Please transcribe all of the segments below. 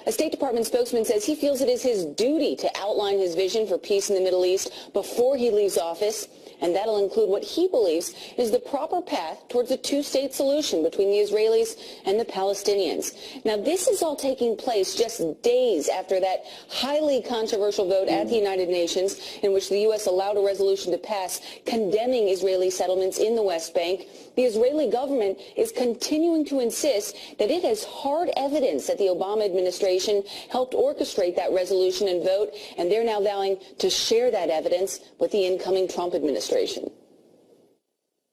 A State Department spokesman says he feels it is his duty to outline his vision for peace in the Middle East before he leaves office, and that'll include what he believes is the proper path towards a two-state solution between the Israelis and the Palestinians. Now, this is all taking place just days after that highly controversial vote at the United Nations in which the U.S. allowed a resolution to pass condemning Israeli settlements in the West Bank. The Israeli government is continuing to insist that it has hard evidence that the Obama administration helped orchestrate that resolution and vote, and they're now vowing to share that evidence with the incoming Trump administration.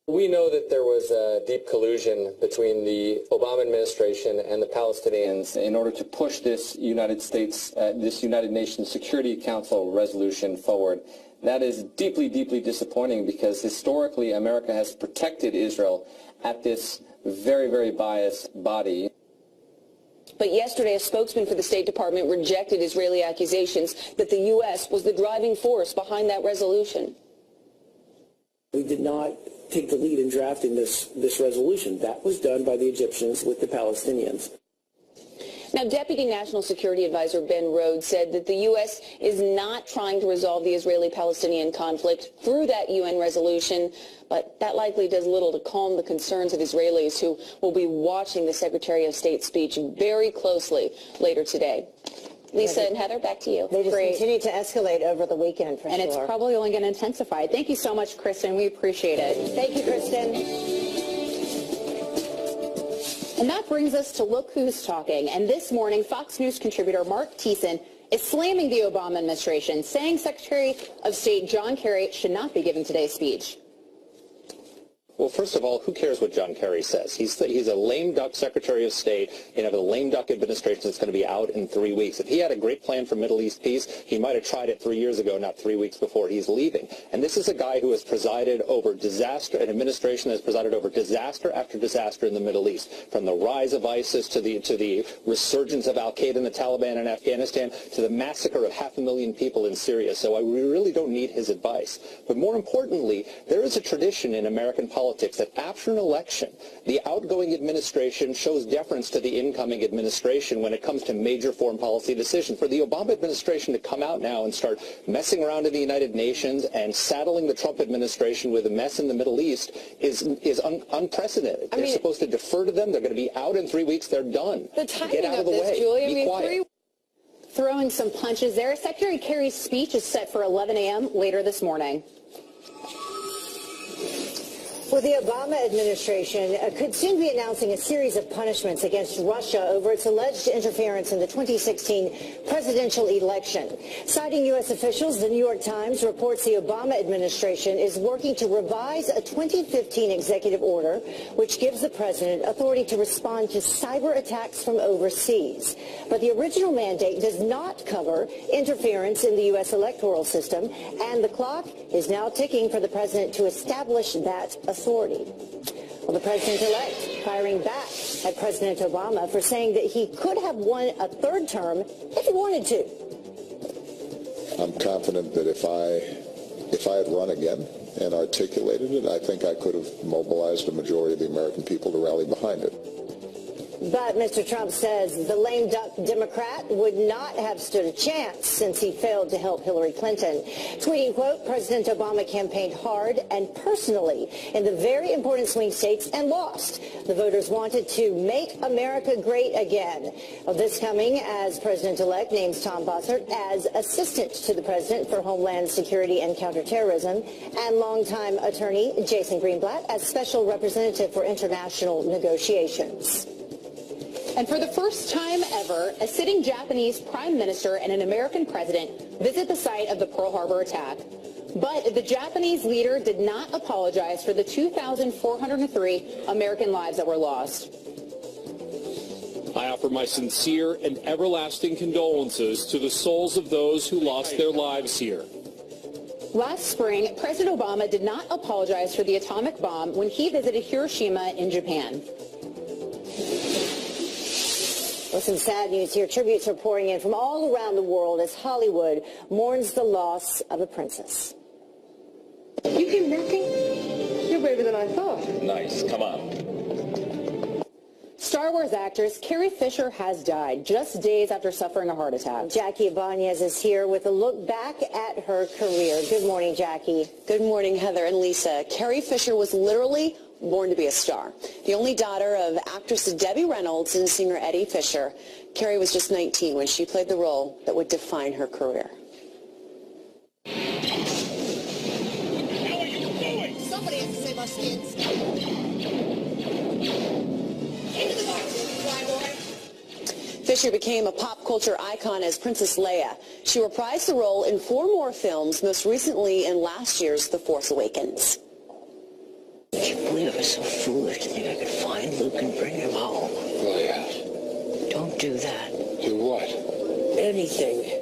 We know that there was deep collusion between the Obama administration and the Palestinians in order to push this United Nations Security Council resolution forward. That is deeply, deeply disappointing because historically America has protected Israel at this very, very biased body. But yesterday, a spokesman for the State Department rejected Israeli accusations that the U.S. was the driving force behind that resolution. We did not take the lead in drafting this resolution. That was done by the Egyptians with the Palestinians. Now, Deputy National Security Advisor Ben Rhodes said that the U.S. is not trying to resolve the Israeli-Palestinian conflict through that UN resolution, but that likely does little to calm the concerns of Israelis who will be watching the Secretary of State's speech very closely later today. Lisa and Heather, back to you. They just continue to escalate over the weekend, for sure. And it's probably only going to intensify. Thank you so much, Kristen. We appreciate it. Thank you, Kristen. And that brings us to Look Who's Talking. And this morning, Fox News contributor Mark Thiessen is slamming the Obama administration, saying Secretary of State John Kerry should not be giving today's speech. Well, first of all, who cares what John Kerry says? He's a lame duck Secretary of State in a lame duck administration that's going to be out in 3 weeks. If he had a great plan for Middle East peace, he might have tried it 3 years ago, not 3 weeks before he's leaving. And this is a guy who has presided over disaster, an administration that has presided over disaster after disaster in the Middle East, from the rise of ISIS to the resurgence of al-Qaeda and the Taliban in Afghanistan to the massacre of 500,000 people in Syria. So we really don't need his advice. But more importantly, there is a tradition in American politics that after an election, the outgoing administration shows deference to the incoming administration when it comes to major foreign policy decisions. For the Obama administration to come out now and start messing around in the United Nations and saddling the Trump administration with a mess in the Middle East is unprecedented. They're supposed to defer to them. They're going to be out in 3 weeks. They're done. The timing Get out of the way. Julie, Be quiet. Throwing some punches there. Secretary Kerry's speech is set for 11 a.m. later this morning. Well, the Obama administration could soon be announcing a series of punishments against Russia over its alleged interference in the 2016 presidential election. Citing U.S. officials, the New York Times reports the Obama administration is working to revise a 2015 executive order which gives the president authority to respond to cyber attacks from overseas. But the original mandate does not cover interference in the U.S. electoral system, and the clock is now ticking for the president to establish that authority. Well, the president-elect firing back at President Obama for saying that he could have won a third term if he wanted to. I'm confident that if I had run again and articulated it, I think I could have mobilized a majority of the American people to rally behind it. But Mr. Trump says the lame duck Democrat would not have stood a chance since he failed to help Hillary Clinton. Tweeting, quote, President Obama campaigned hard and personally in the very important swing states and lost. The voters wanted to make America great again. Well, this coming as President-elect names Tom Bossert as assistant to the president for Homeland Security and Counterterrorism, and longtime attorney Jason Greenblatt as special representative for international negotiations. And for the first time ever, a sitting Japanese prime minister and an American president visit the site of the Pearl Harbor attack. But the Japanese leader did not apologize for the 2,403 American lives that were lost. I offer my sincere and everlasting condolences to the souls of those who lost their lives here. Last spring, President Obama did not apologize for the atomic bomb when he visited Hiroshima in Japan. Well, some sad news here. Tributes are pouring in from all around the world as Hollywood mourns the loss of a princess. You came walking? You're braver than I thought. Nice. Come on. Star Wars actress Carrie Fisher has died just days after suffering a heart attack. Jackie Ibanez is here with a look back at her career. Good morning, Jackie. Good morning, Heather and Lisa. Carrie Fisher was literally born to be a star. The only daughter of actress Debbie Reynolds and singer Eddie Fisher, Carrie was just 19 when she played the role that would define her career. Somebody has to save our skins. Into the box, fly boy. Fisher became a pop culture icon as Princess Leia. She reprised the role in 4 more films, most recently in last year's The Force Awakens. I can't believe I was so foolish to think I could find Luke and bring him home. Leia. Don't do that. Do what? Anything.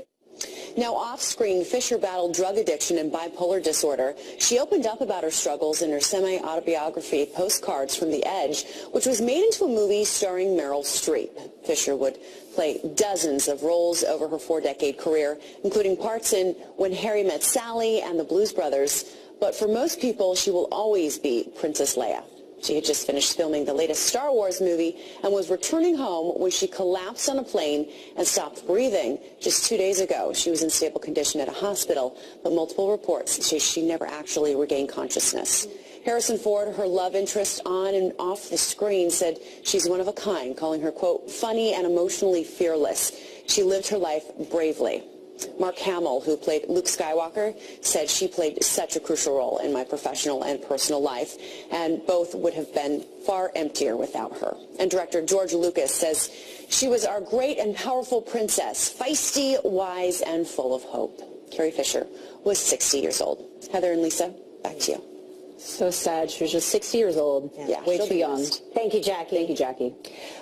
Now off-screen, Fisher battled drug addiction and bipolar disorder. She opened up about her struggles in her semi-autobiography, Postcards from the Edge, which was made into a movie starring Meryl Streep. Fisher would play dozens of roles over her 4-decade career, including parts in When Harry Met Sally and The Blues Brothers. But for most people, she will always be Princess Leia. She had just finished filming the latest Star Wars movie and was returning home when she collapsed on a plane and stopped breathing. Just 2 days ago, she was in stable condition at a hospital, but multiple reports say she never actually regained consciousness. Harrison Ford, her love interest on and off the screen, said she's one of a kind, calling her, quote, funny and emotionally fearless. She lived her life bravely. Mark Hamill, who played Luke Skywalker, said she played such a crucial role in my professional and personal life, and both would have been far emptier without her. And director George Lucas says she was our great and powerful princess, feisty, wise, and full of hope. Carrie Fisher was 60 years old. Heather and Lisa, back to you. So sad. She was just 60 years old. Yeah, way too young. Thank you, Jackie. Thank you, Jackie.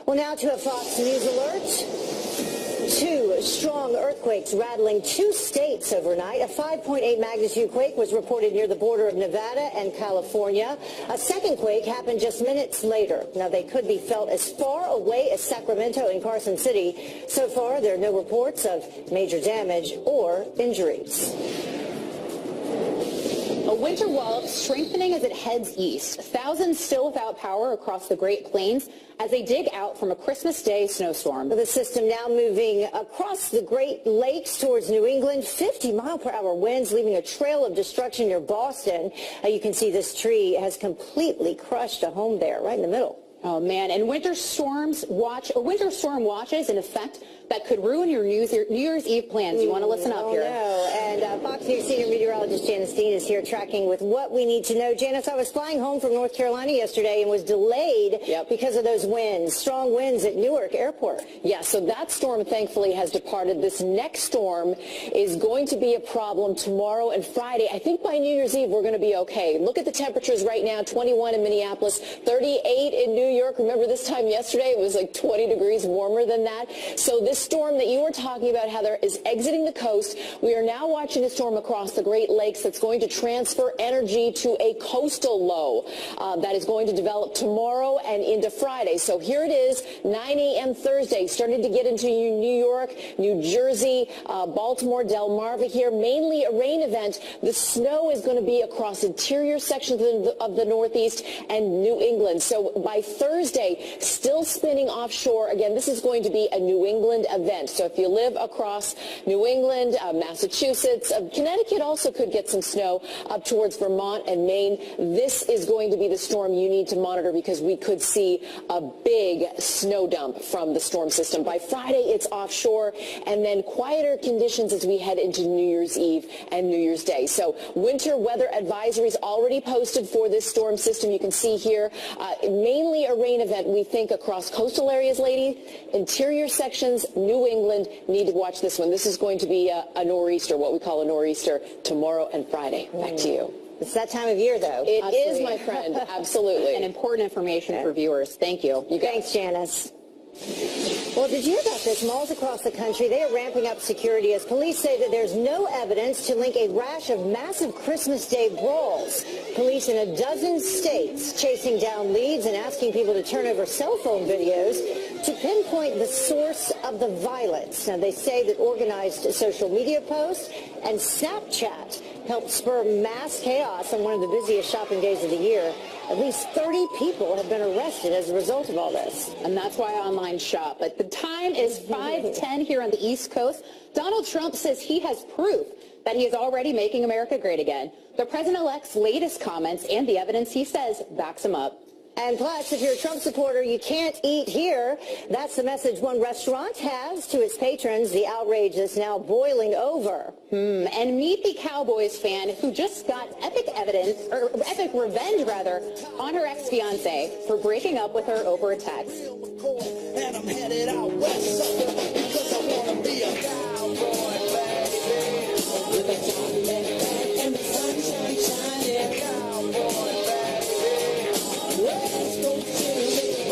Well, now to a Fox News alert. 2 strong earthquakes rattling 2 states overnight. A 5.8 magnitude quake was reported near the border of Nevada and California. A second quake happened just minutes later. Now, they could be felt as far away as Sacramento and Carson City. So far, there are no reports of major damage or injuries. A winter wallop strengthening as it heads east. Thousands still without power across the Great Plains as they dig out from a Christmas Day snowstorm. The system now moving across the Great Lakes towards New England. 50-mile-per-hour winds leaving a trail of destruction near Boston. You can see this tree has completely crushed a home there right in the middle. Oh, man. And winter storm watch is in effect that could ruin your New Year's Eve plans. You want to listen up here. No. And Fox News senior meteorologist Janice Dean is here tracking with what we need to know. Janice, I was flying home from North Carolina yesterday and was delayed because of those winds, strong winds at Newark Airport. Yeah, so that storm thankfully has departed. This next storm is going to be a problem tomorrow and Friday. I think by New Year's Eve we're going to be okay. Look at the temperatures right now, 21 in Minneapolis, 38 in New York. Remember this time yesterday it was like 20 degrees warmer than that. So this storm that you were talking about, Heather, is exiting the coast. We are now watching a storm across the Great Lakes that's going to transfer energy to a coastal low that is going to develop tomorrow and into Friday. So here it is, 9 a.m. Thursday, starting to get into New York, New Jersey, Baltimore, Delmarva here, mainly a rain event. The snow is going to be across interior sections of the Northeast and New England. So by Thursday, still spinning offshore. Again, this is going to be a New England event. So if you live across New England, Massachusetts, Connecticut also could get some snow up towards Vermont and Maine. This is going to be the storm you need to monitor because we could see a big snow dump from the storm system. By Friday, it's offshore, and then quieter conditions as we head into New Year's Eve and New Year's Day. So winter weather advisories already posted for this storm system. You can see here, mainly a rain event, we think, across coastal areas, lady. Interior sections, New England, need to watch this one. This is going to be a nor'easter, what we call a nor'easter, tomorrow and Friday. Back to you. It's that time of year, though. It is, my friend. Absolutely. And important information for viewers. Thank you. Thanks, Janice. Well, did you hear about this? Malls across the country, they are ramping up security as police say that there's no evidence to link a rash of massive Christmas Day brawls. Police in a dozen states chasing down leads and asking people to turn over cell phone videos to pinpoint the source of the violence. Now, they say that organized social media posts and Snapchat helped spur mass chaos on one of the busiest shopping days of the year. At least 30 people have been arrested as a result of all this. And that's why I online shop. But the time is 5:10 here on the East Coast. Donald Trump says he has proof that he is already making America great again. The president-elect's latest comments and the evidence he says backs him up. And plus, if you're a Trump supporter, you can't eat here. That's the message one restaurant has to its patrons. The outrage is now boiling over. And meet the Cowboys fan who just got epic revenge on her ex-fiance for breaking up with her over a text. And I'm headed out west because I want to be a cowboy, baby. With a Cadillac and the sunshine shining, cowboy,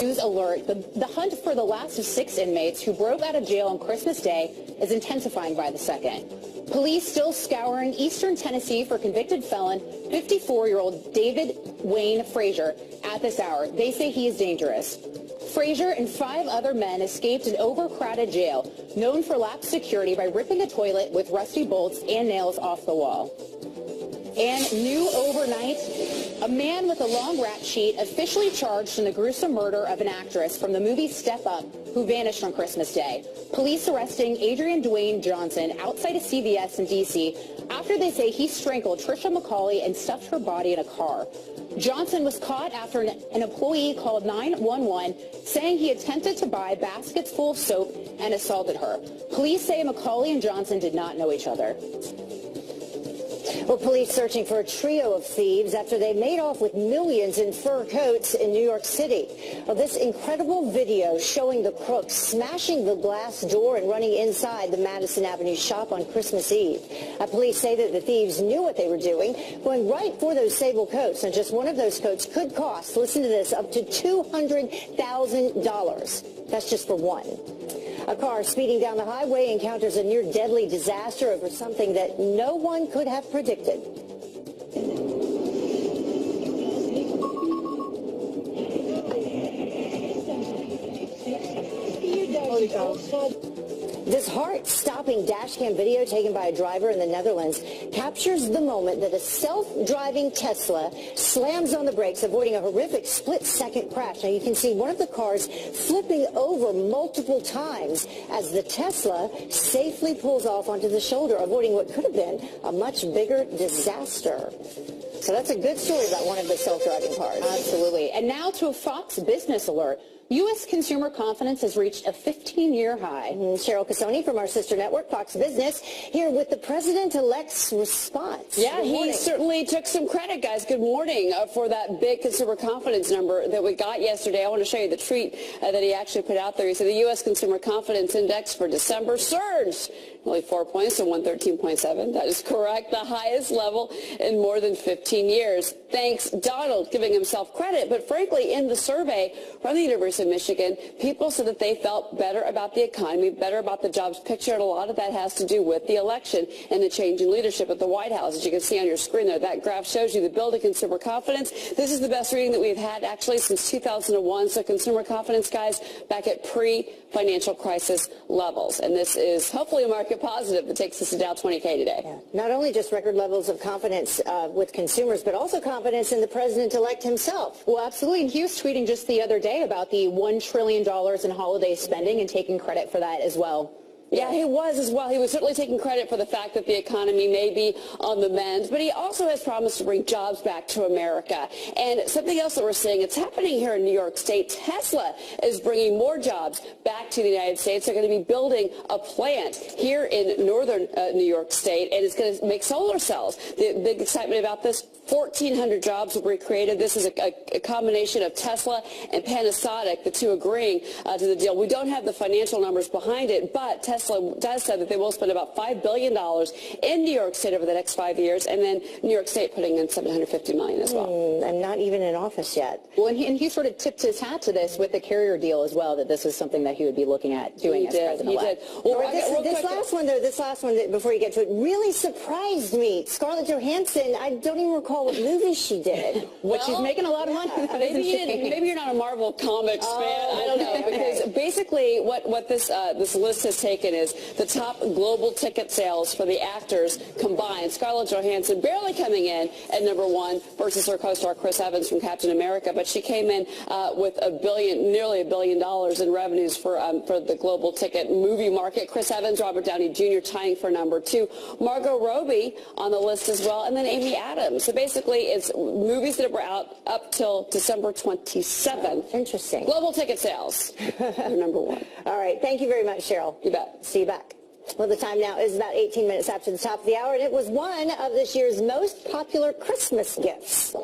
News alert, the hunt for the last of 6 inmates who broke out of jail on Christmas Day is intensifying by the second. Police still scouring eastern Tennessee for convicted felon 54-year-old David Wayne Frazier at this hour. They say he is dangerous. Frazier and 5 other men escaped an overcrowded jail, known for lax security by ripping a toilet with rusty bolts and nails off the wall. And new overnight, a man with a long rap sheet officially charged in the gruesome murder of an actress from the movie Step Up who vanished on Christmas Day. Police arresting Adrian Dwayne Johnson outside a CVS in D.C. after they say he strangled Trisha McCauley and stuffed her body in a car. Johnson was caught after an employee called 911 saying he attempted to buy baskets full of soap and assaulted her. Police say McCauley and Johnson did not know each other. Well, police searching for a trio of thieves after they made off with millions in fur coats in New York City. Well, this incredible video showing the crooks smashing the glass door and running inside the Madison Avenue shop on Christmas Eve. Police say that the thieves knew what they were doing, going right for those sable coats. And just one of those coats could cost, listen to this, up to $200,000. That's just for one. A car speeding down the highway encounters a near-deadly disaster over something that no one could have predicted. This heart-stopping dashcam video taken by a driver in the Netherlands captures the moment that a self-driving Tesla slams on the brakes, avoiding a horrific split-second crash. Now, you can see one of the cars flipping over multiple times as the Tesla safely pulls off onto the shoulder, avoiding what could have been a much bigger disaster. So that's a good story about one of the self-driving cars. Absolutely. And now to a Fox Business alert. U.S. consumer confidence has reached a 15-year high. Cheryl Casoni from our sister network, Fox Business, here with the president-elect's response. Yeah, he certainly took some credit, guys. Good morning for that big consumer confidence number that we got yesterday. I want to show you the tweet that he actually put out there. He said the U.S. Consumer Confidence Index for December surged only 4 points to 113.7. That is correct, the highest level in more than 15 years. Thanks, Donald, giving himself credit. But frankly, in the survey from the University of Michigan, people said that they felt better about the economy, better about the jobs picture, and a lot of that has to do with the election and the change in leadership at the White House. As you can see on your screen there, that graph shows you the building consumer confidence. This is the best reading that we've had actually since 2001. So consumer confidence, guys, back at pre-financial crisis levels. And this is hopefully a market positive that takes us to Dow 20K today. Yeah. Not only just record levels of confidence with consumers, but also confidence in the president-elect himself. Well, absolutely. And he was tweeting just the other day about the $1 trillion in holiday spending and taking credit for that as well. Yeah, he was as well. He was certainly taking credit for the fact that the economy may be on the mend, but he also has promised to bring jobs back to America. And something else that we're seeing, it's happening here in New York State. Tesla is bringing more jobs back to the United States. They're going to be building a plant here in northern New York State, and it's going to make solar cells. The big excitement about this, 1,400 jobs will be created. This is a combination of Tesla and Panasonic, the two agreeing to the deal. We don't have the financial numbers behind it, but Tesla does say that they will spend about $5 billion in New York State over the next 5 years, and then New York State putting in $750 million as well. And not even in office yet. Well, and he sort of tipped his hat to this with the carrier deal as well, that this is something that he would be looking at doing as president-elect. Well, this last one, before you get to it, really surprised me. Scarlett Johansson, I don't even recall what movie she did. But she's making a lot of money. Maybe you're not a Marvel Comics fan. I don't know, because basically what this list has taken weekend is the top global ticket sales for the actors combined. Scarlett Johansson barely coming in at number 1 versus her co-star Chris Evans from Captain America, but she came in with nearly $1 billion in revenues for the global ticket movie market. Chris Evans, Robert Downey Jr. tying for number 2. Margot Robbie on the list as well, and then Amy Adams. So basically, it's movies that were out up till December 27th. Interesting. Global ticket sales are number 1. All right. Thank you very much, Cheryl. You bet. See you back. Well, the time now is about 18 minutes after the top of the hour, and it was one of this year's most popular Christmas gifts.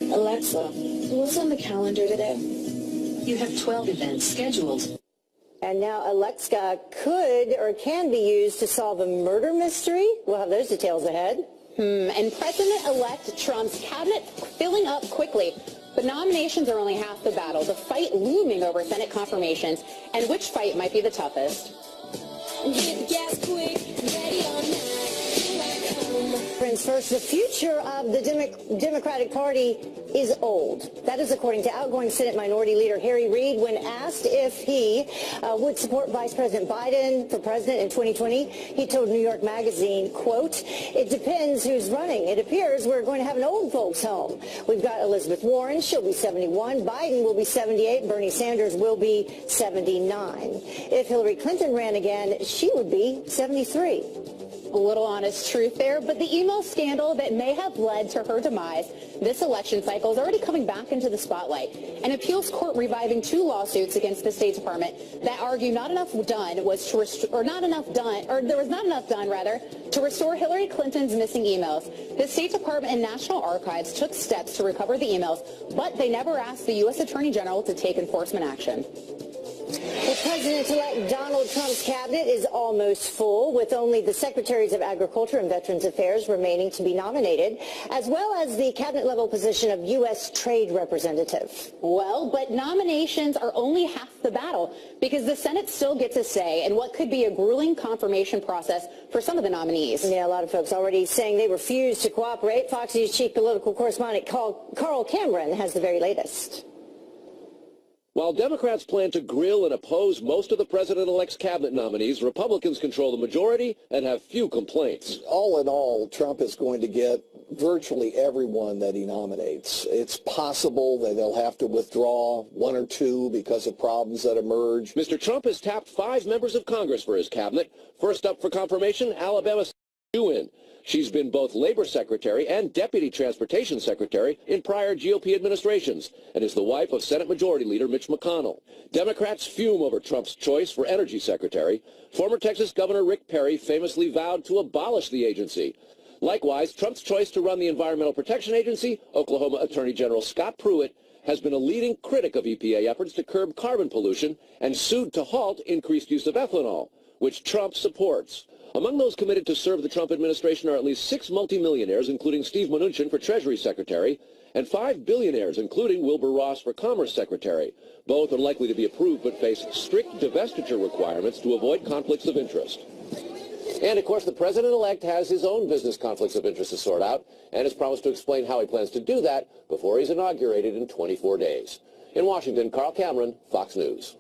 Alexa, what's on the calendar today? You have 12 events scheduled. And now Alexa could or can be used to solve a murder mystery. We'll have those details ahead. And President-elect Trump's cabinet filling up quickly. But nominations are only half the battle. The fight looming over Senate confirmations. And which fight might be the toughest? Get gas quick, ready or not. Friends, first, the future of the Democratic Party is old. That is according to outgoing Senate Minority Leader Harry Reid when asked if he would support Vice President Biden for president in 2020. He told New York Magazine, quote, "It depends who's running. It appears we're going to have an old folks home. We've got Elizabeth Warren. She'll be 71. Biden will be 78. Bernie Sanders will be 79. If Hillary Clinton ran again, she would be 73. A little honest truth there, but the email scandal that may have led to her demise this election cycle is already coming back into the spotlight. An appeals court reviving 2 lawsuits against the State Department that argue there was not enough done to restore Hillary Clinton's missing emails. The State Department and National Archives took steps to recover the emails, but they never asked the U.S. Attorney General to take enforcement action. Well, President-elect Donald Trump's cabinet is almost full, with only the Secretaries of Agriculture and Veterans Affairs remaining to be nominated, as well as the cabinet-level position of U.S. Trade Representative. Well, but nominations are only half the battle, because the Senate still gets a say in what could be a grueling confirmation process for some of the nominees. Yeah, a lot of folks already saying they refuse to cooperate. Fox News chief political correspondent Carl Cameron has the very latest. While Democrats plan to grill and oppose most of the president-elect's cabinet nominees, Republicans control the majority and have few complaints. All in all, Trump is going to get virtually everyone that he nominates. It's possible that they'll have to withdraw 1 or 2 because of problems that emerge. Mr. Trump has tapped 5 members of Congress for his cabinet. First up for confirmation, Alabama's Nguyen. She's been both Labor Secretary and Deputy Transportation Secretary in prior GOP administrations and is the wife of Senate Majority Leader Mitch McConnell. Democrats fume over Trump's choice for Energy Secretary. Former Texas Governor Rick Perry famously vowed to abolish the agency. Likewise, Trump's choice to run the Environmental Protection Agency, Oklahoma Attorney General Scott Pruitt, has been a leading critic of EPA efforts to curb carbon pollution and sued to halt increased use of ethanol, which Trump supports. Among those committed to serve the Trump administration are at least 6 multimillionaires, including Steve Mnuchin for Treasury Secretary, and 5 billionaires, including Wilbur Ross for Commerce Secretary. Both are likely to be approved but face strict divestiture requirements to avoid conflicts of interest. And, of course, the president-elect has his own business conflicts of interest to sort out and has promised to explain how he plans to do that before he's inaugurated in 24 days. In Washington, Carl Cameron, Fox News.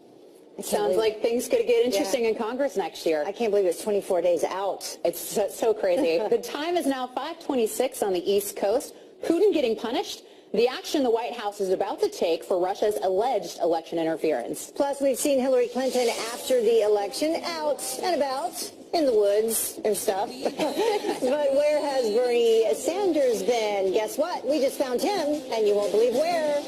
Sounds like things could get interesting in Congress next year. I can't believe it's 24 days out. It's so crazy. The time is now 5:26 on the East Coast. Putin getting punished? The action the White House is about to take for Russia's alleged election interference. Plus, we've seen Hillary Clinton after the election out and about in the woods and stuff. But where has Bernie Sanders been? Guess what? We just found him, and you won't believe where.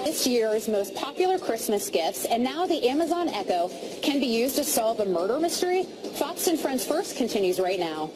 This year's most popular Christmas gifts, and now the Amazon Echo can be used to solve a murder mystery. Fox and Friends First continues right now.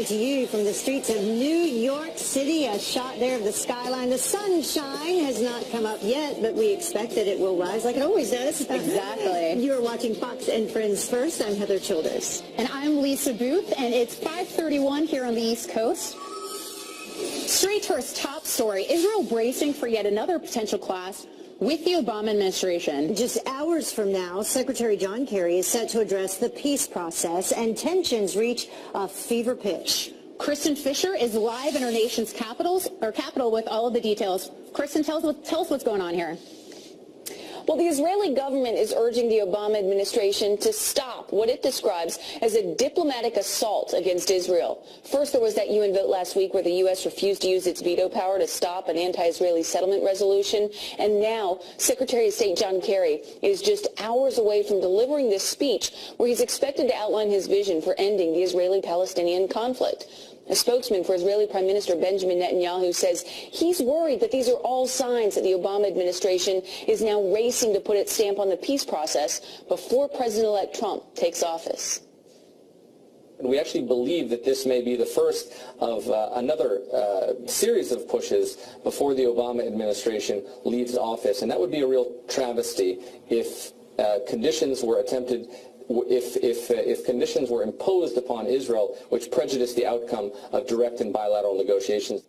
morning to you from the streets of New York City. A shot there of the skyline. The sunshine has not come up yet, but we expect that it will rise like it always does. Exactly. You're watching Fox and Friends First. I'm Heather Childers. And I'm Lisa Booth, and it's 5:31 here on the East Coast. Straight to our top story, Israel bracing for yet another potential clash with the Obama administration. Just hours from now, Secretary John Kerry is set to address the peace process, and tensions reach a fever pitch. Kristen Fisher is live in our nation's capital with all of the details. Kristen, tell us what's going on here. Well, the Israeli government is urging the Obama administration to stop what it describes as a diplomatic assault against Israel. First, there was that UN vote last week where the U.S. refused to use its veto power to stop an anti-Israeli settlement resolution. And now, Secretary of State John Kerry is just hours away from delivering this speech where he's expected to outline his vision for ending the Israeli-Palestinian conflict. A spokesman for Israeli Prime Minister Benjamin Netanyahu says he's worried that these are all signs that the Obama administration is now racing to put its stamp on the peace process before President-elect Trump takes office. We actually believe that this may be the first of another series of pushes before the Obama administration leaves office. And that would be a real travesty if conditions were attempted if conditions were imposed upon Israel which prejudiced the outcome of direct and bilateral negotiations.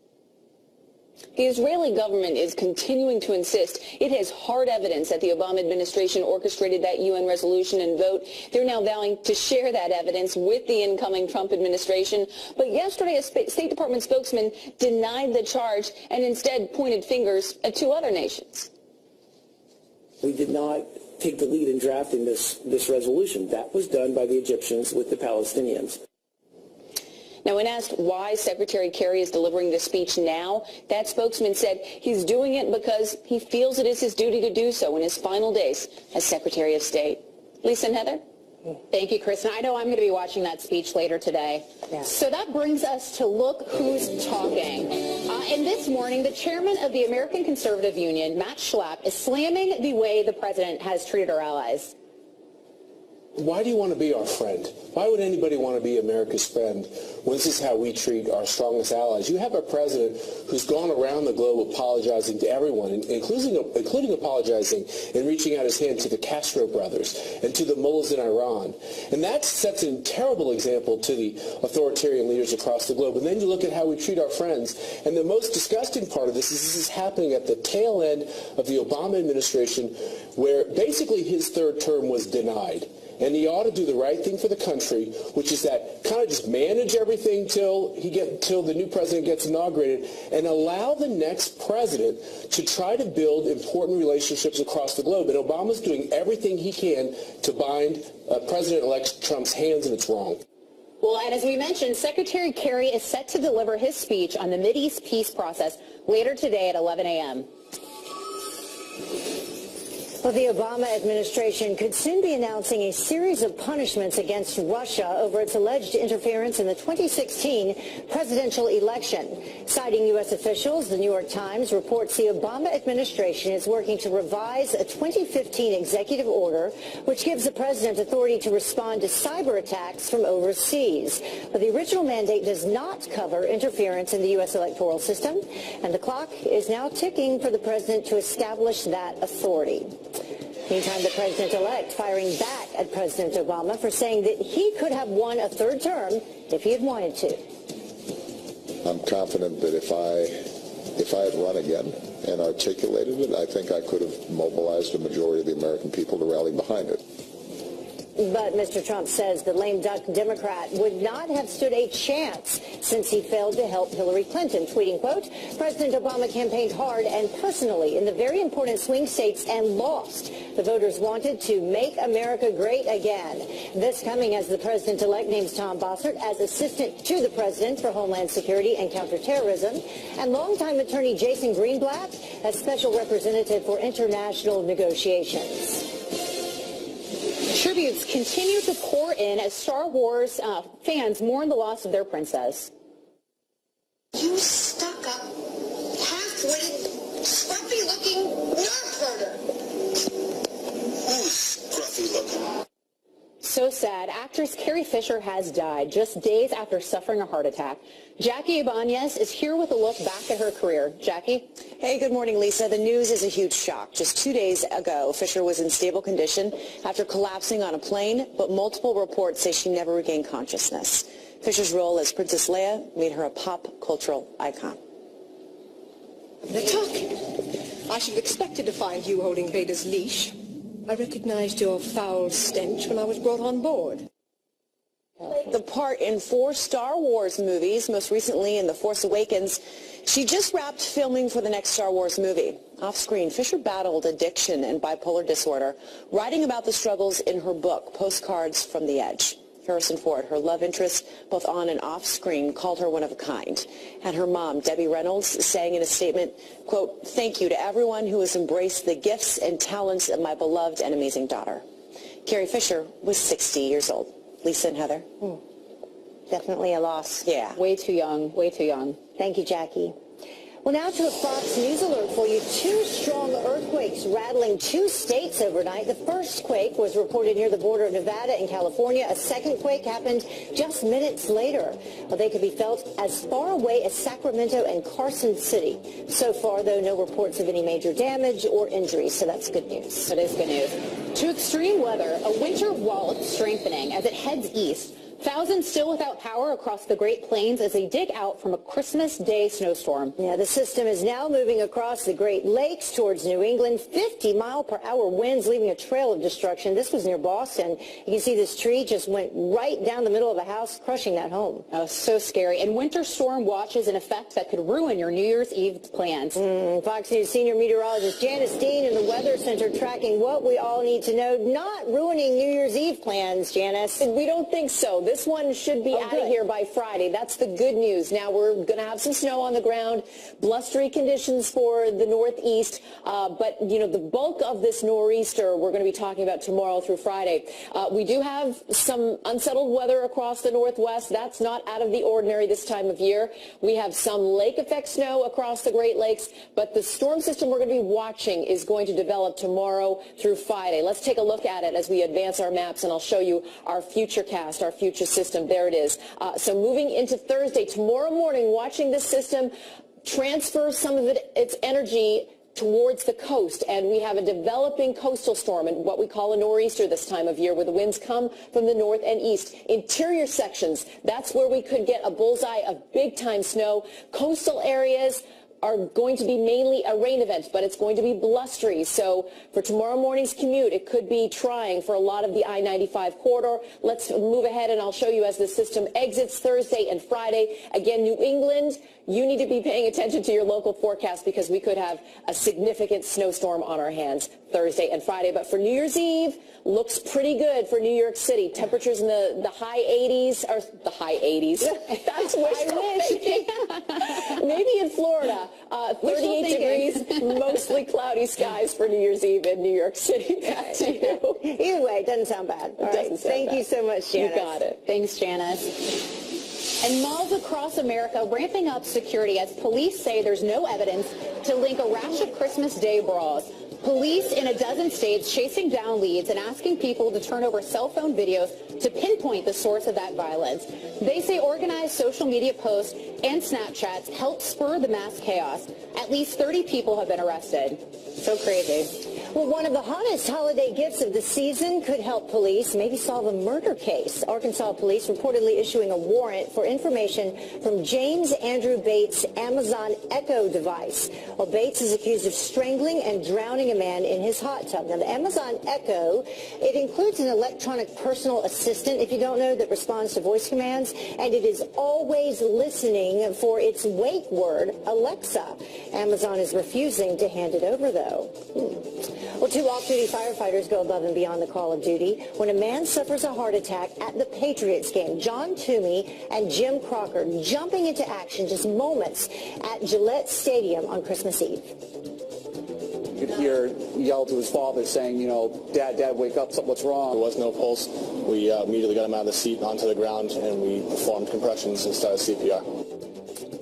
The Israeli government is continuing to insist it has hard evidence that the Obama administration orchestrated that UN resolution and vote. They're now vowing to share that evidence with the incoming Trump administration. But yesterday, a State Department spokesman denied the charge and instead pointed fingers at two other nations. We did not take the lead in drafting this resolution. That was done by the Egyptians with the Palestinians. Now, when asked why Secretary Kerry is delivering this speech now, that spokesman said he's doing it because he feels it is his duty to do so in his final days as Secretary of State. Lisa and Heather? Thank you, Kristen. I know I'm going to be watching that speech later today. Yeah. So that brings us to Look Who's Talking. And this morning, the chairman of the American Conservative Union, Matt Schlapp, is slamming the way the president has treated our allies. Why do you want to be our friend? Why would anybody want to be America's friend when this is how we treat our strongest allies? You have a president who's gone around the globe apologizing to everyone, including apologizing and reaching out his hand to the Castro brothers and to the mullahs in Iran. And that sets a terrible example to the authoritarian leaders across the globe. And then you look at how we treat our friends. And the most disgusting part of this is happning at the tail end of the Obama administration, where basically his third term was denied. And he ought to do the right thing for the country, which is that kind of just manage everything till the new president gets inaugurated and allow the next president to try to build important relationships across the globe. And Obama's doing everything he can to bind President-elect Trump's hands, and it's wrong. Well, and as we mentioned, Secretary Kerry is set to deliver his speech on the Mideast peace process later today at 11 a.m. Well, the Obama administration could soon be announcing a series of punishments against Russia over its alleged interference in the 2016 presidential election. Citing U.S. officials, the New York Times reports the Obama administration is working to revise a 2015 executive order which gives the president authority to respond to cyber attacks from overseas. But the original mandate does not cover interference in the U.S. electoral system, and the clock is now ticking for the president to establish that authority. Meantime, the president-elect firing back at President Obama for saying that he could have won a third term if he had wanted to. I'm confident that if I had run again and articulated it, I think I could have mobilized a majority of the American people to rally behind it. But Mr. Trump says the lame duck Democrat would not have stood a chance since he failed to help Hillary Clinton, tweeting, quote, President Obama campaigned hard and personally in the very important swing states and lost. The voters wanted to make America great again. This coming as the president-elect names Tom Bossert as assistant to the president for Homeland Security and Counterterrorism, and longtime attorney Jason Greenblatt as special representative for international negotiations. Tributes continue to pour in as Star Wars fans mourn the loss of their princess. You stuck-up, half-witted, scruffy-looking nerf herder. Who's scruffy-looking? So sad. Actress Carrie Fisher has died just days after suffering a heart attack. Jackie Ibanez is here with a look back at her career. Jackie? Hey, good morning, Lisa. The news is a huge shock. Just 2 days ago, Fisher was in stable condition after collapsing on a plane, but multiple reports say she never regained consciousness. Fisher's role as Princess Leia made her a pop cultural icon. The tuck. I should have expected to find you holding Vader's leash. I recognized your foul stench when I was brought on board. The part in 4 Star Wars movies, most recently in The Force Awakens. She just wrapped filming for the next Star Wars movie. Off-screen, Fisher battled addiction and bipolar disorder, writing about the struggles in her book, Postcards from the Edge. Harrison Ford, her love interest, both on and off screen, called her one of a kind. And her mom, Debbie Reynolds, saying in a statement, quote, "Thank you to everyone who has embraced the gifts and talents of my beloved and amazing daughter." Carrie Fisher was 60 years old. Lisa and Heather. Definitely a loss. Yeah. Way too young. Way too young. Thank you, Jackie. Well, now to a Fox News alert for you. 2 strong earthquakes rattling 2 states overnight. The first quake was reported near the border of Nevada and California. A second quake happened just minutes later. Well, they could be felt as far away as Sacramento and Carson City. So far, though, no reports of any major damage or injuries, so that's good news. That is good news. To extreme weather, a winter wall strengthening as it heads east. Thousands still without power across the Great Plains as they dig out from a Christmas Day snowstorm. Yeah, the system is now moving across the Great Lakes towards New England. 50-mile-per-hour winds leaving a trail of destruction. This was near Boston. You can see this tree just went right down the middle of a house, crushing that home. Oh, so scary. And winter storm watches in effect that could ruin your New Year's Eve plans. Fox News senior meteorologist Janice Dean in the Weather Center tracking what we all need to know. Not ruining New Year's Eve plans, Janice. We don't think so. This one should be out of here by Friday. That's the good news. Now we're going to have some snow on the ground, blustery conditions for the northeast, but you know the bulk of this nor'easter we're going to be talking about tomorrow through Friday. We do have some unsettled weather across the northwest. That's not out of the ordinary this time of year. We have some lake effect snow across the Great Lakes, but the storm system we're going to be watching is going to develop tomorrow through Friday. Let's take a look at it as we advance our maps, and I'll show you our future cast, our future system. There it is. So moving into Thursday, tomorrow morning, watching this system transfer some of its energy towards the coast, and we have a developing coastal storm and what we call a nor'easter this time of year, where the winds come from the north and east. Interior sections, that's where we could get a bullseye of big-time snow. Coastal areas are going to be mainly a rain event, but it's going to be blustery. So for tomorrow morning's commute, it could be trying for a lot of the I-95 corridor. Let's move ahead, and I'll show you as the system exits Thursday and Friday. Again, New England, you need to be paying attention to your local forecast because we could have a significant snowstorm on our hands Thursday and Friday. But for New Year's Eve, looks pretty good for New York City. Temperatures in the high 80s, or the high 80s. That's what I wish. Maybe in Florida, 38 degrees, mostly cloudy skies for New Year's Eve in New York City. Back to you. Either way, it doesn't sound bad. All right. Thank you so much, Janice. You got it. Thanks, Janice. And malls across America ramping up security as police say there's no evidence to link a rash of Christmas Day brawls. Police in a dozen states chasing down leads and asking people to turn over cell phone videos to pinpoint the source of that violence. They say organized social media posts and Snapchats helped spur the mass chaos. At least 30 people have been arrested. So crazy. Well, one of the hottest holiday gifts of the season could help police maybe solve a murder case. Arkansas police reportedly issuing a warrant for information from James Andrew Bates' Amazon Echo device. Well, Bates is accused of strangling and drowning a man in his hot tub. Now, the Amazon Echo, it includes an electronic personal assistant, if you don't know, that responds to voice commands, and it is always listening for its wake word, Alexa. Amazon is refusing to hand it over, though. Well, 2 off-duty firefighters go above and beyond the call of duty when a man suffers a heart attack at the Patriots game. John Toomey and Jim Crocker jumping into action just moments at Gillette Stadium on Christmas Eve. You could hear yell to his father saying, you know, Dad, wake up, what's wrong? There was no pulse. We immediately got him out of the seat onto the ground, and we performed compressions and started CPR.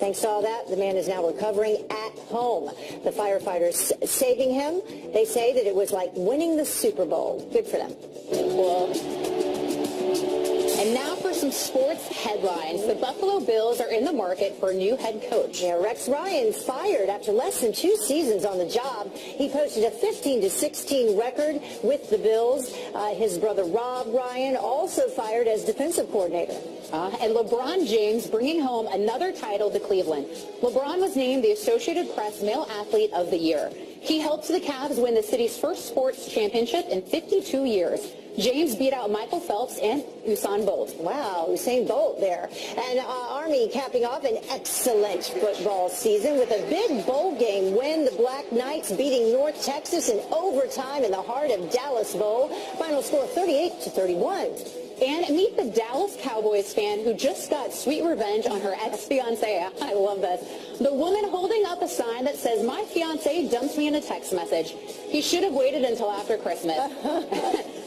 Thanks to all that, the man is now recovering at home. The firefighters saving him, they say that it was like winning the Super Bowl. Good for them. Well, some sports headlines. The Buffalo Bills are in the market for a new head coach. Yeah, Rex Ryan fired after less than 2 seasons on the job. He posted a 15-16 record with the Bills. His brother Rob Ryan also fired as defensive coordinator. And LeBron James bringing home another title to Cleveland. LeBron was named the Associated Press Male Athlete of the Year. He helped the Cavs win the city's first sports championship in 52 years. James beat out Michael Phelps and Usain Bolt. Wow, Usain Bolt there. And Army capping off an excellent football season with a big bowl game win. The Black Knights beating North Texas in overtime in the heart of Dallas Bowl. Final score 38-31. And meet the Dallas Cowboys fan who just got sweet revenge on her ex-fiancé. I love this. The woman holding up a sign that says, "My fiancé dumped me in a text message. He should have waited until after Christmas."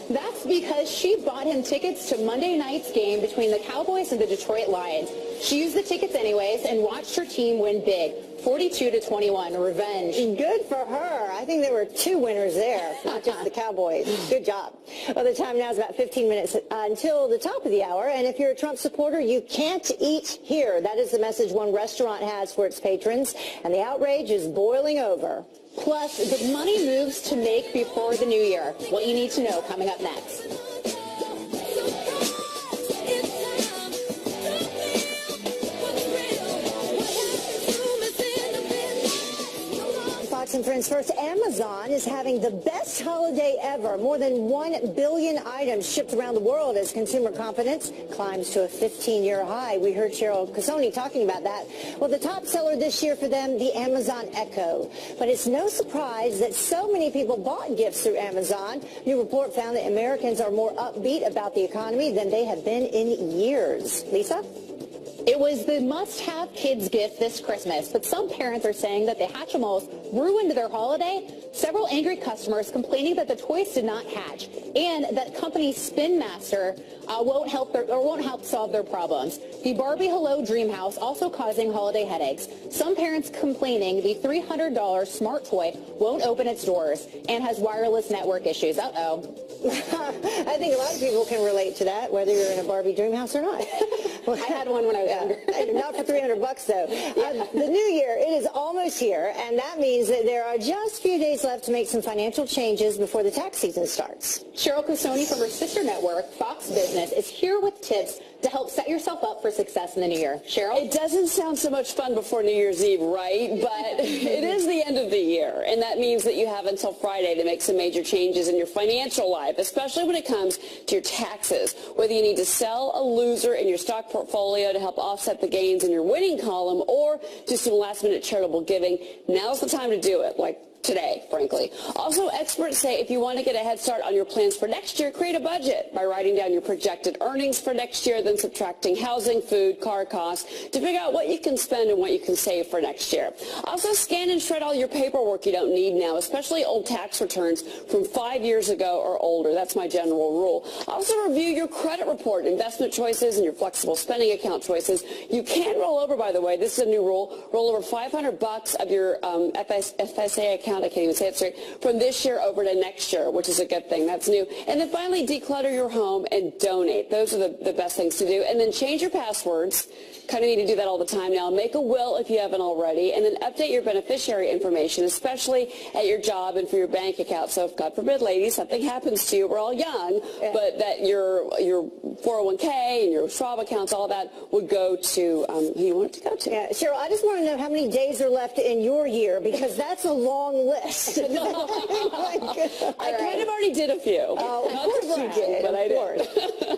That's because she bought him tickets to Monday night's game between the Cowboys and the Detroit Lions. She used the tickets anyways and watched her team win big, 42-21, revenge. Good for her. I think there were 2 winners there, not just the Cowboys. Good job. Well, the time now is about 15 minutes until the top of the hour. And if you're a Trump supporter, you can't eat here. That is the message one restaurant has for its patrons. And the outrage is boiling over. Plus, the money moves to make before the new year. What you need to know coming up next. Fox and Friends first, Amazon is having the best holiday ever. More than 1 billion items shipped around the world as consumer confidence climbs to a 15-year high. We heard Cheryl Casoni talking about that. Well, the top seller this year for them, the Amazon Echo. But it's no surprise that so many people bought gifts through Amazon. A new report found that Americans are more upbeat about the economy than they have been in years. Lisa? It was the must-have kids gift this Christmas, but some parents are saying that the Hatchimals ruined their holiday. Several angry customers complaining that the toys did not hatch and that company Spin Master won't help solve their problems. The Barbie Hello Dream House also causing holiday headaches. Some parents complaining the $300 smart toy won't open its doors and has wireless network issues. Uh-oh. I think a lot of people can relate to that, whether you're in a Barbie dream house or not. I had one when I was younger. Not for $300 though. The new year, it is almost here, and that means that there are just a few days left to make some financial changes before the tax season starts. Cheryl Casoni from her sister network, Fox Business, is here with tips to help set yourself up for success in the new year. Cheryl? It doesn't sound so much fun before New Year's Eve, right? But it is the end of the year, and that means that you have until Friday to make some major changes in your financial life, especially when it comes to your taxes. Whether you need to sell a loser in your stock portfolio to help offset the gains in your winning column or do some last-minute charitable giving, now's the time to do it, like today, frankly. Also, experts say if you want to get a head start on your plans for next year, create a budget by writing down your projected earnings for next year, then subtracting housing, food, car costs to figure out what you can spend and what you can save for next year. Also, scan and shred all your paperwork you don't need now, especially old tax returns from 5 years ago or older. That's my general rule. Also, review your credit report, investment choices, and your flexible spending account choices. You can roll over, by the way. This is a new rule. Roll over $500 of your FSA account. I can't even say it straight, from this year over to next year, which is a good thing. That's new. And then finally, declutter your home and donate. Those are the best things to do. And then change your passwords. Kind of need to do that all the time now. Make a will if you haven't already. And then update your beneficiary information, especially at your job and for your bank account. So if, God forbid, ladies, something happens to you, we're all young, but that your 401k and your Schwab accounts, all that would go to who you want it to go to. Yeah, Cheryl, I just want to know how many days are left in your year, because that's a long list. I kind of already did a few. Not to brag, but I did.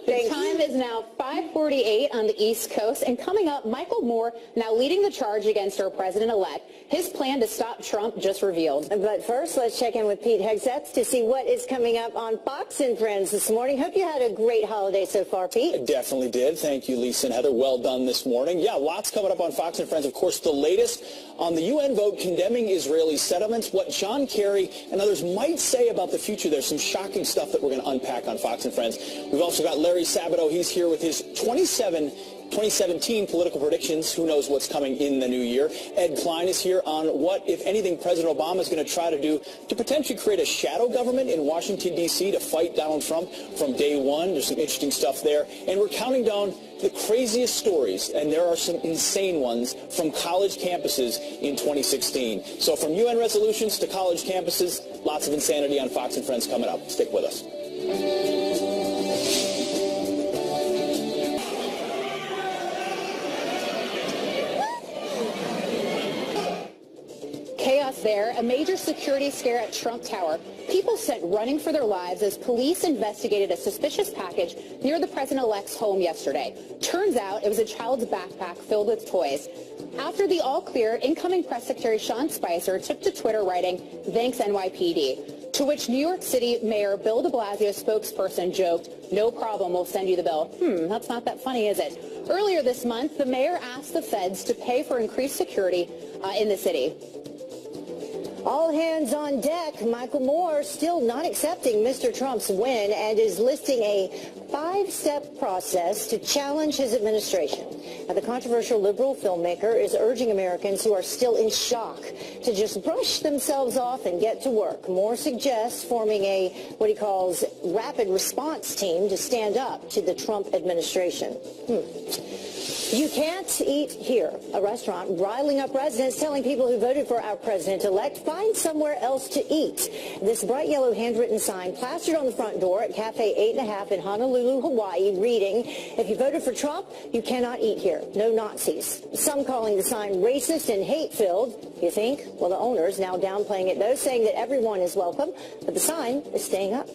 The time is now 5:48 on the East Coast, and coming up, Michael Moore now leading the charge against our president-elect. His plan to stop Trump just revealed. But first, let's check in with Pete Hegseth to see what is coming up on Fox and Friends this morning. Hope you had a great holiday so far, Pete. I definitely did. Thank you, Lisa and Heather. Well done this morning. Yeah, lots coming up on Fox and Friends. Of course, the latest on the UN vote condemning Israeli settlements, what John Kerry and others might say about the future. There's some shocking stuff that we're going to unpack on Fox and Friends. We've also got Larry Sabato. He's here with his 27 2017 political predictions. Who knows what's coming in the new year? Ed Klein is here on what, if anything, President Obama is going to try to do to potentially create a shadow government in Washington, D.C. to fight Donald Trump from day one. There's some interesting stuff there. And we're counting down the craziest stories, and there are some insane ones, from college campuses in 2016. So from UN resolutions to college campuses, lots of insanity on Fox and Friends coming up. Stick with us. Chaos there, a major security scare at Trump Tower. People sent running for their lives as police investigated a suspicious package near the president-elect's home yesterday. Turns out it was a child's backpack filled with toys. After the all clear, incoming press secretary Sean Spicer took to Twitter writing, "Thanks NYPD," to which New York City Mayor Bill de Blasio spokesperson joked, "No problem, we'll send you the bill." That's not that funny, is it? Earlier this month, the mayor asked the feds to pay for increased security in the city. All hands on deck. Michael Moore still not accepting Mr. Trump's win and is listing a 5-step process to challenge his administration. Now, the controversial liberal filmmaker is urging Americans who are still in shock to just brush themselves off and get to work. Moore suggests forming a, what he calls, rapid response team to stand up to the Trump administration. You can't eat here. A restaurant riling up residents, telling people who voted for our president-elect, find somewhere else to eat. This bright yellow handwritten sign plastered on the front door at Cafe 8.5 in Honolulu, Hawaii, reading, "If you voted for Trump, you cannot eat here. No Nazis." Some calling the sign racist and hate-filled. You think? Well, the owners now downplaying it, though, saying that everyone is welcome, but the sign is staying up.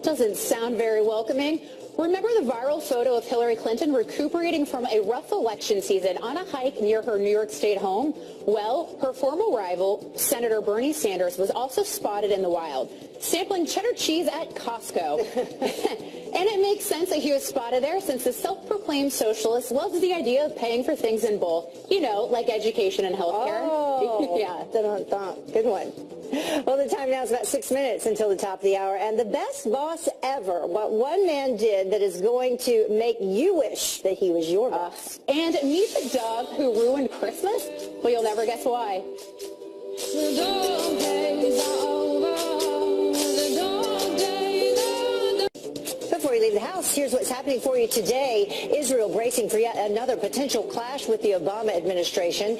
Doesn't sound very welcoming. Remember the viral photo of Hillary Clinton recuperating from a rough election season on a hike near her New York State home? Well, her former rival, Senator Bernie Sanders, was also spotted in the wild, sampling cheddar cheese at Costco. And it makes sense that he was spotted there, since the self-proclaimed socialist loves the idea of paying for things in bulk, you know, like education and health care. Oh, yeah. Good one. Well, the time now is about 6 minutes until the top of the hour. And the best boss ever, what one man did that is going to make you wish that he was your boss. And meet the dog who ruined Christmas? Well, you'll never guess why. The dog days are over. The dog days are... Before you leave the house, here's what's happening for you today. Israel bracing for yet another potential clash with the Obama administration.